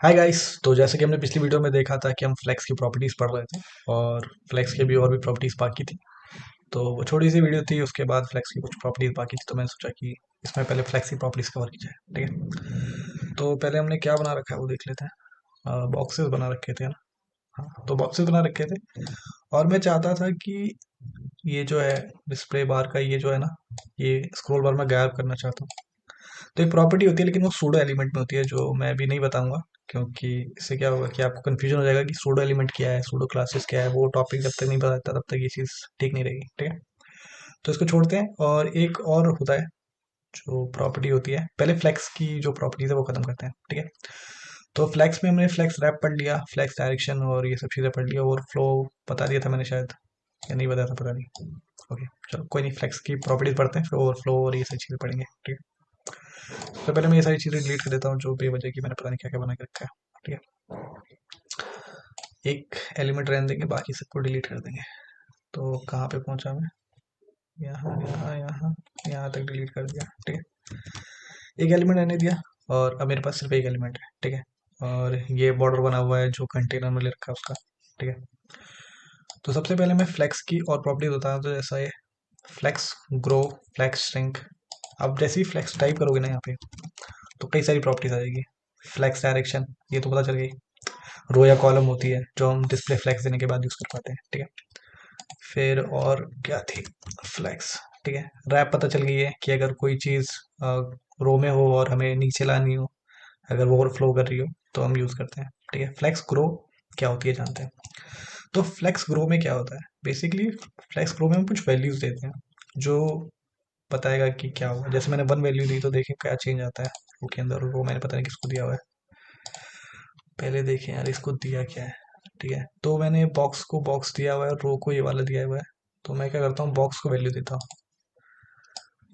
Hi guys. तो जैसे कि हमने पिछली वीडियो में देखा था कि हम फ्लेक्स की प्रॉपर्टीज़ पढ़ रहे थे और फ्लेक्स के भी और भी प्रॉपर्टीज़ बाकी थी। तो वो छोटी सी वीडियो थी, उसके बाद फ्लेक्स की कुछ प्रॉपर्टीज़ बाकी थी, तो मैंने सोचा कि इसमें पहले फ्लेक्स की प्रॉपर्टीज़ कवर की जाए। ठीक है, तो पहले हमने क्या बना रखा है वो देख लेते हैं। बॉक्सेस बना रखे थे ना। हाँ, तो बॉक्सेस बना रखे थे और मैं चाहता था कि ये जो है डिस्प्ले बार का ये जो है ना, ये स्क्रॉल बार में गायब करना चाहता हूँ। तो एक प्रॉपर्टी होती है लेकिन वो सूडो एलिमेंट में होती है, जो मैं अभी नहीं बताऊंगा, क्योंकि इससे क्या होगा कि आपको कंफ्यूजन हो जाएगा कि सूडो एलिमेंट क्या है, सूडो क्लासेस क्या है। वो टॉपिक जब तक नहीं बताता तब तक ये चीज़ ठीक नहीं रहेगी। ठीक है, तो इसको छोड़ते हैं और एक और होता है जो प्रॉपर्टी होती है। पहले फ्लेक्स की जो प्रॉपर्टीज है वो खत्म करते हैं। ठीक है, तो फ्लेक्स में हमने फ्लेक्स रैप पढ़ लिया, फ्लेक्स डायरेक्शन और ये सब चीज़ें पढ़ लिया, और फ्लो बता दिया था मैंने शायद, या नहीं बताया था, पता नहीं। ओके, चलो कोई नहीं, फ्लेक्स की प्रॉपर्टीज पढ़ते हैं, फिर ओवरफ्लो और ये सब चीज़ें पढ़ेंगे। ठीक है, तो पहले मैं ये सारी चीज़ें डिलीट कर देता हूँ जो बेवजह की मैंने पता नहीं क्या क्या बना के रखा है। ठीक है, एक एलिमेंट रहने देंगे, बाकी सबको डिलीट कर देंगे। तो कहाँ पे पहुंचा मैं? यहाँ यहाँ यहाँ यहाँ तक डिलीट कर दिया। ठीक है, एक एलिमेंट रहने दिया और अब मेरे पास सिर्फ एक एलिमेंट है। ठीक है, और ये बॉर्डर बना हुआ है जो कंटेनर में ले रखा है उसका। ठीक है, तो सबसे पहले मैं फ्लेक्स की और प्रॉपर्टी बताता हूँ। तो जैसा ये फ्लेक्स ग्रो, फ्लेक्स श्रिंक। अब जैसे ही फ्लेक्स टाइप करोगे ना यहाँ पे, तो कई सारी प्रॉपर्टीज आ जाएगी। फ्लेक्स डायरेक्शन, ये तो पता चल गई। रो या कॉलम होती है जो हम डिस्प्ले फ्लेक्स देने के बाद यूज कर पाते हैं। ठीक है, फिर और क्या थी? फ्लेक्स। ठीक है, रैप पता चल गई है कि अगर कोई चीज रो में हो और हमें नीचे लानी हो, अगर वो ओवरफ्लो कर रही हो, तो हम यूज करते हैं। ठीक है, फ्लेक्स ग्रो क्या होती है जानते हैं। तो फ्लेक्स ग्रो में क्या होता है बेसिकली? फ्लेक्स ग्रो में हम कुछ वैल्यूज देते हैं जो बताएगा कि क्या होगा। जैसे मैंने 1 वैल्यू दी तो देखें क्या चेंज आता है रो के अंदर। रो मैंने पता नहीं किसको दिया हुआ है, पहले देखें यार इसको दिया क्या है। ठीक है, तो मैंने बॉक्स को बॉक्स दिया हुआ है, रो को ये वाला दिया हुआ है। तो मैं क्या करता हूँ, बॉक्स को वैल्यू देता हूँ।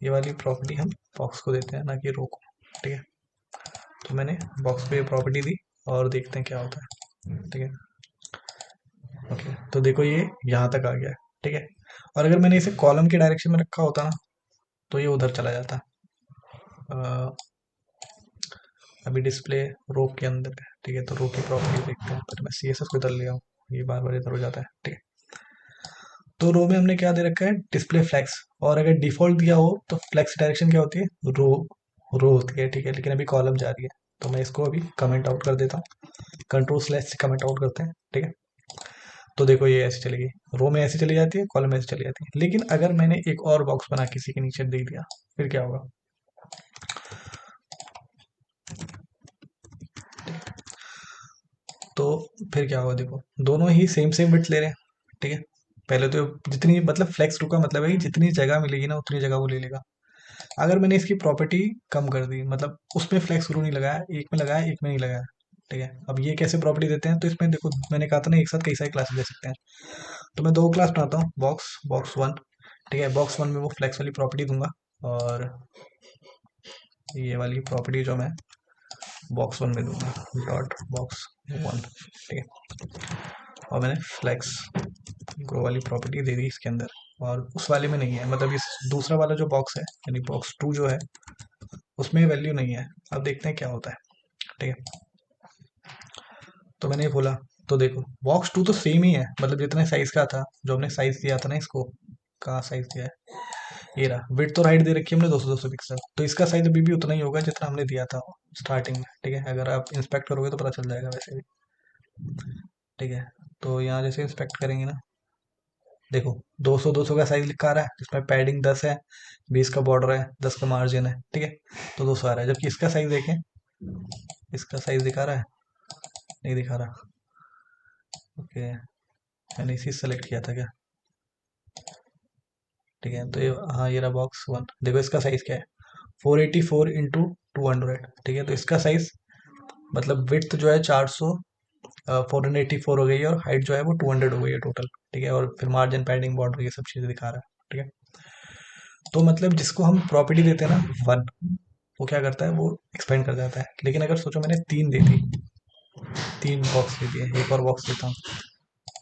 ये वाली प्रॉपर्टी हम बॉक्स को देते हैं, ना कि रो को। ठीक है, तो मैंने बॉक्स को ये प्रॉपर्टी दी और देखते हैं क्या होता है। ठीक है, ओके, तो देखो ये यहाँ तक आ गया है। ठीक है, और अगर मैंने इसे कॉलम के डायरेक्शन में रखा होता ना, तो ये उधर चला जाता। अ, अभी डिस्प्ले रो के अंदर है। ठीक है, तो रो की प्रॉपर्टी देखते हैं, पर मैं CSS को इधर ले आऊँ, ये बार बार इधर हो जाता है। ठीक है, तो रो में हमने क्या दे रखा है, डिस्प्ले फ्लेक्स। और अगर डिफॉल्ट दिया हो तो फ्लेक्स डायरेक्शन क्या होती है, रो रो होती है। ठीक है, लेकिन अभी कॉलम जा रही है, तो मैं इसको अभी कमेंट आउट कर देता हूँ। कंट्रोल स्लैश से कमेंट आउट करते हैं। ठीक है, तो देखो ये ऐसे चलेगी, रो में ऐसे चली जाती है, कॉलम में ऐसे चली जाती है। लेकिन अगर मैंने एक और बॉक्स बना किसी के नीचे दे दिया, फिर क्या होगा? तो फिर क्या होगा, देखो दोनों ही सेम सेम विड्थ ले रहे हैं। ठीक है, पहले तो जितनी मतलब फ्लेक्स रू का मतलब है कि जितनी जगह मिलेगी ना उतनी जगह वो ले लेगा। अगर मैंने इसकी प्रॉपर्टी कम कर दी, मतलब उसमें फ्लेक्स ग्रू नहीं लगाया, एक में लगाया एक में नहीं लगाया। ठीक है, अब ये कैसे प्रॉपर्टी देते हैं? तो इसमें देखो मैंने कहा था ना एक साथ कई सारी क्लासेस दे सकते हैं। तो मैं दो क्लास बनाता हूँ, बॉक्स बॉक्स वन। ठीक है, बॉक्स वन में वो फ्लेक्स वाली प्रॉपर्टी दूंगा, और ये वाली प्रॉपर्टी जो मैं बॉक्स वन में दूंगा, डॉट बॉक्स वन। ठीक है, और मैंने फ्लेक्स ग्रो वाली प्रॉपर्टी दे दी इसके अंदर, और उस वाले में नहीं है। मतलब इस दूसरा वाला जो बॉक्स है, यानी बॉक्स टू जो है, उसमें वैल्यू नहीं है। अब देखते हैं क्या होता है। ठीक है, तो मैंने ये खोला, तो देखो बॉक्स टू तो सेम ही है, मतलब जितने साइज का था, जो हमने साइज दिया था ना इसको, कहाँ साइज दिया है, ये रहा। विड्थ तो राइट दे रखी है हमने 200 पिक्सल, तो इसका साइज अभी भी उतना ही होगा जितना हमने दिया था स्टार्टिंग में। ठीक है, अगर आप इंस्पेक्ट करोगे तो पता चल जाएगा वैसे भी। ठीक है, तो यहाँ जैसे इंस्पेक्ट करेंगे ना, देखो 200 का साइज लिखा आ रहा है, जिसमें पैडिंग 10 है, 20 का बॉर्डर है, 10 का मार्जिन है। ठीक है, तो 200 आ रहा है। जबकि इसका साइज देखें, इसका साइज दिखा रहा है, नहीं दिखा रहा। ओके, मैंने इसी सेलेक्ट किया था क्या? ठीक है, तो ये हाँ, ये रहा बॉक्स वन। देखो इसका साइज क्या है, 484 इंटू 200। ठीक है, तो इसका साइज मतलब विड्थ जो है 400, 484 हो गई है, और हाइट जो है वो 200 हो गई है टोटल। ठीक है, और फिर मार्जिन पैडिंग बॉर्डर ये सब चीज़ें दिखा रहा है। ठीक है, तो मतलब जिसको हम प्रॉपर्टी देते हैं ना वन, वो क्या करता है, वो एक्सपेंड कर जाता है। लेकिन अगर सोचो मैंने तीन दे दी, तीन बॉक्स दे दिए, एक और बॉक्स देता हूँ।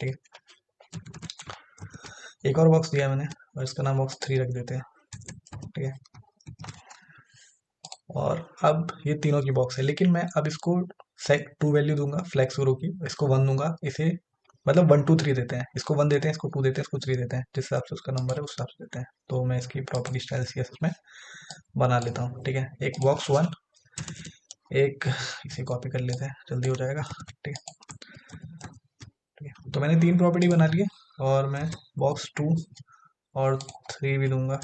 ठीक है, एक और बॉक्स दिया मैंने, और इसका नाम बॉक्स थ्री रख देते हैं। ठीक है, और अब ये तीनों की बॉक्स है, लेकिन मैं अब इसको टू वैल्यू दूंगा फ्लेक्स ग्रो की, इसको वन दूंगा, इसे मतलब वन टू थ्री देते हैं, इसको वन देते हैं, इसको टू देते हैं, इसको थ्री देते हैं, जिस हिसाब से उसका नंबर है उस हिसाब से देते हैं। तो मैं इसकी प्रॉपर्टी स्टाइल सी एस में बना लेता हूँ। ठीक है, एक बॉक्स वन, एक इसे कॉपी कर लेते हैं, जल्दी हो जाएगा। ठीक है, ठीक है, तो मैंने तीन प्रॉपर्टी बना ली है, और मैं बॉक्स टू और थ्री भी दूंगा।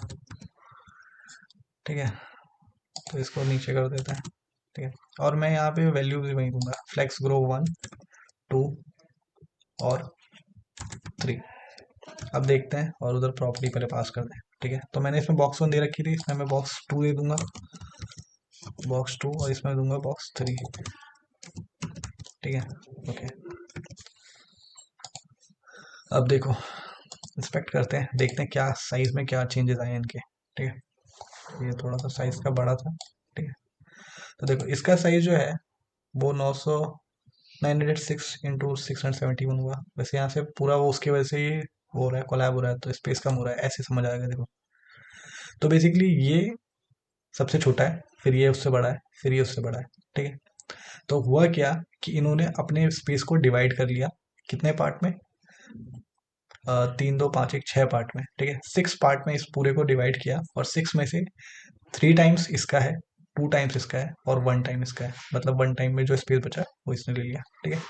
ठीक है, तो इसको नीचे कर देते हैं। ठीक है, और मैं यहाँ पे वैल्यू भी वही दूंगा, फ्लेक्स ग्रो वन, टू और थ्री। अब देखते हैं, और उधर प्रॉपर्टी पहले पास कर दें। ठीक है, तो मैंने इसमें बॉक्स वन दे रखी थी, इसमें मैं बॉक्स टू दे दूंगा, बॉक्स टू, और इसमें दूंगा बॉक्स थ्री। ठीक है, ओके। अब देखो, इंस्पेक्ट करते हैं, देखते हैं क्या साइज में क्या चेंजेस आए हैं इनके। ठीक है, ये थोड़ा सा साइज का बड़ा था। ठीक है, तो देखो इसका साइज जो है वो 906 इंटू 671 हुआ। वैसे यहाँ से पूरा वो उसकी वजह से ही हो रहा है, कोलैब हो रहा है, तो स्पेस कम हो रहा है, ऐसे समझ आएगा। देखो, तो बेसिकली ये सबसे छोटा है, फिर ये उससे बड़ा है, फिर ये उससे बड़ा है। ठीक है, तो हुआ क्या कि इन्होंने अपने स्पेस को डिवाइड कर लिया, कितने पार्ट में, तीन दो पाँच एक छः पार्ट में। ठीक है, सिक्स पार्ट में इस पूरे को डिवाइड किया, और सिक्स में से थ्री टाइम्स इसका है, टू टाइम्स इसका है, और वन टाइम इसका है। मतलब वन टाइम में जो स्पेस बचा है वो इसने ले लिया। ठीक है,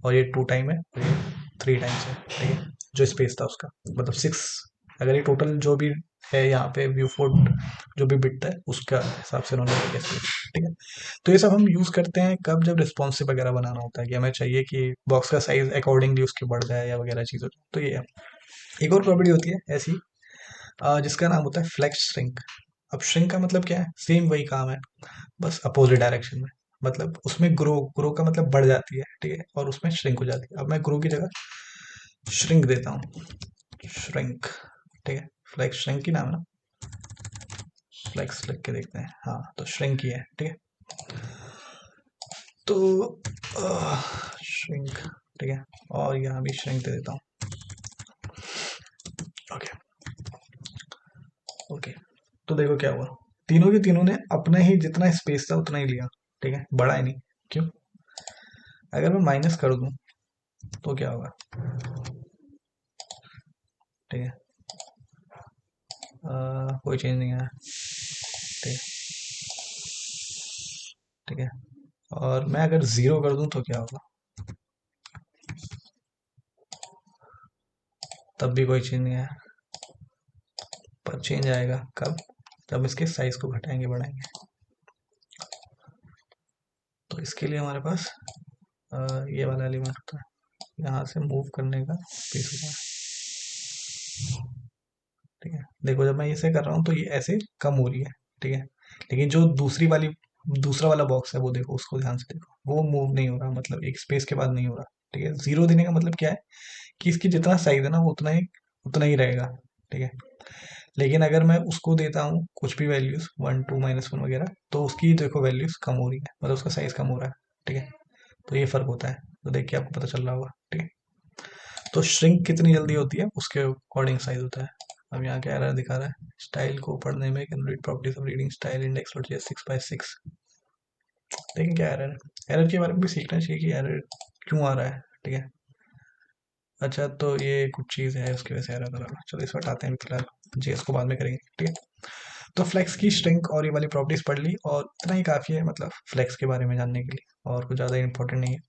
और ये टू टाइम है, और ये थ्री टाइम्स है। ठीक है, जो स्पेस था उसका, मतलब सिक्स, अगर ये टोटल जो भी है यहाँ पे व्यू फोर्ट जो भी बिट है उसका हिसाब से उन्होंने लिया स्पेस। ठीक है, तो ये सब हम यूज़ करते हैं कब, जब रिस्पॉन्सिव वगैरह बनाना होता है, कि हमें चाहिए कि बॉक्स का साइज अकॉर्डिंगली उसकी बढ़ जाए या वगैरह चीज़ हो जाए। तो ये है। एक और प्रॉपर्टी होती है ऐसी, जिसका नाम होता है फ्लेक्स श्रिंक। अब श्रिंक का मतलब क्या है, सेम वही काम है, बस अपोजिट डायरेक्शन में। मतलब उसमें ग्रो, ग्रो का मतलब बढ़ जाती है। ठीक है, और उसमें श्रिंक हो जाती है। अब मैं ग्रो की जगह श्रिंक देता हूँ, श्रिंक। ठीक है, फ्लेक्स श्रिंक ही नाम है ना, फ्लेक्स लिख के देखते हैं। हाँ, तो श्रिंक ही है। ठीक है, तो श्रिंक। ठीक है, और यहाँ भी श्रिंक दे देता हूँ। ओके, ओके, तो देखो क्या हुआ, तीनों के तीनों ने अपना ही जितना स्पेस था उतना ही लिया। ठीक है, बड़ा ही नहीं। क्यों, अगर मैं माइनस कर दूं तो क्या होगा। ठीक है, कोई चेंज नहीं आया। ठीक है, ठीक है, और मैं अगर जीरो कर दूं तो क्या होगा, तब भी कोई चेंज नहीं आया। पर चेंज आएगा कब, जब इसके साइज को घटाएंगे बढ़ाएंगे। तो इसके लिए हमारे पास ये वाला एलिमेंट होता है, यहाँ से मूव करने का स्पेस होता है। ठीक है, देखो जब मैं इसे कर रहा हूँ तो ये ऐसे कम हो रही है। ठीक है, लेकिन जो दूसरी वाली, दूसरा वाला बॉक्स है वो देखो, उसको ध्यान से देखो, वो मूव नहीं हो रहा, मतलब एक स्पेस के बाद नहीं हो रहा। ठीक है, जीरो देने का मतलब क्या है कि इसकी जितना साइज है ना वो उतना ही रहेगा। ठीक है, लेकिन अगर मैं उसको देता हूँ कुछ भी values, one two minus one वगैरह, तो उसकी देखो वैल्यूज कम हो रही है, मतलब उसका साइज कम हो रहा है। ठीक है, तो ये फर्क होता है, तो देख के आपको पता चल रहा होगा। ठीक है, तो श्रिंक कितनी जल्दी होती है उसके अकॉर्डिंग साइज होता है। अब यहाँ क्या एरर दिखा रहा है, स्टाइल को पढ़ने में can read properties of reading style index dot J 6/6। देखें क्या एरर है, एरर के बारे में भी सीखना चाहिए कि एरर क्यों आ रहा है। ठीक है, अच्छा, तो ये कुछ चीज़ है उसकी वजह से एरर आ रहा है। चलो इसको हटाते हैं अभी फिलहाल, जेएस को बाद में करेंगे। ठीक है, तो फ्लेक्स की स्ट्रिंग और ये वाली प्रॉपर्टीज पढ़ ली, और इतना ही काफ़ी है मतलब फ्लेक्स के बारे में जानने के लिए, और कुछ ज़्यादा इंपॉर्टेंट नहीं है।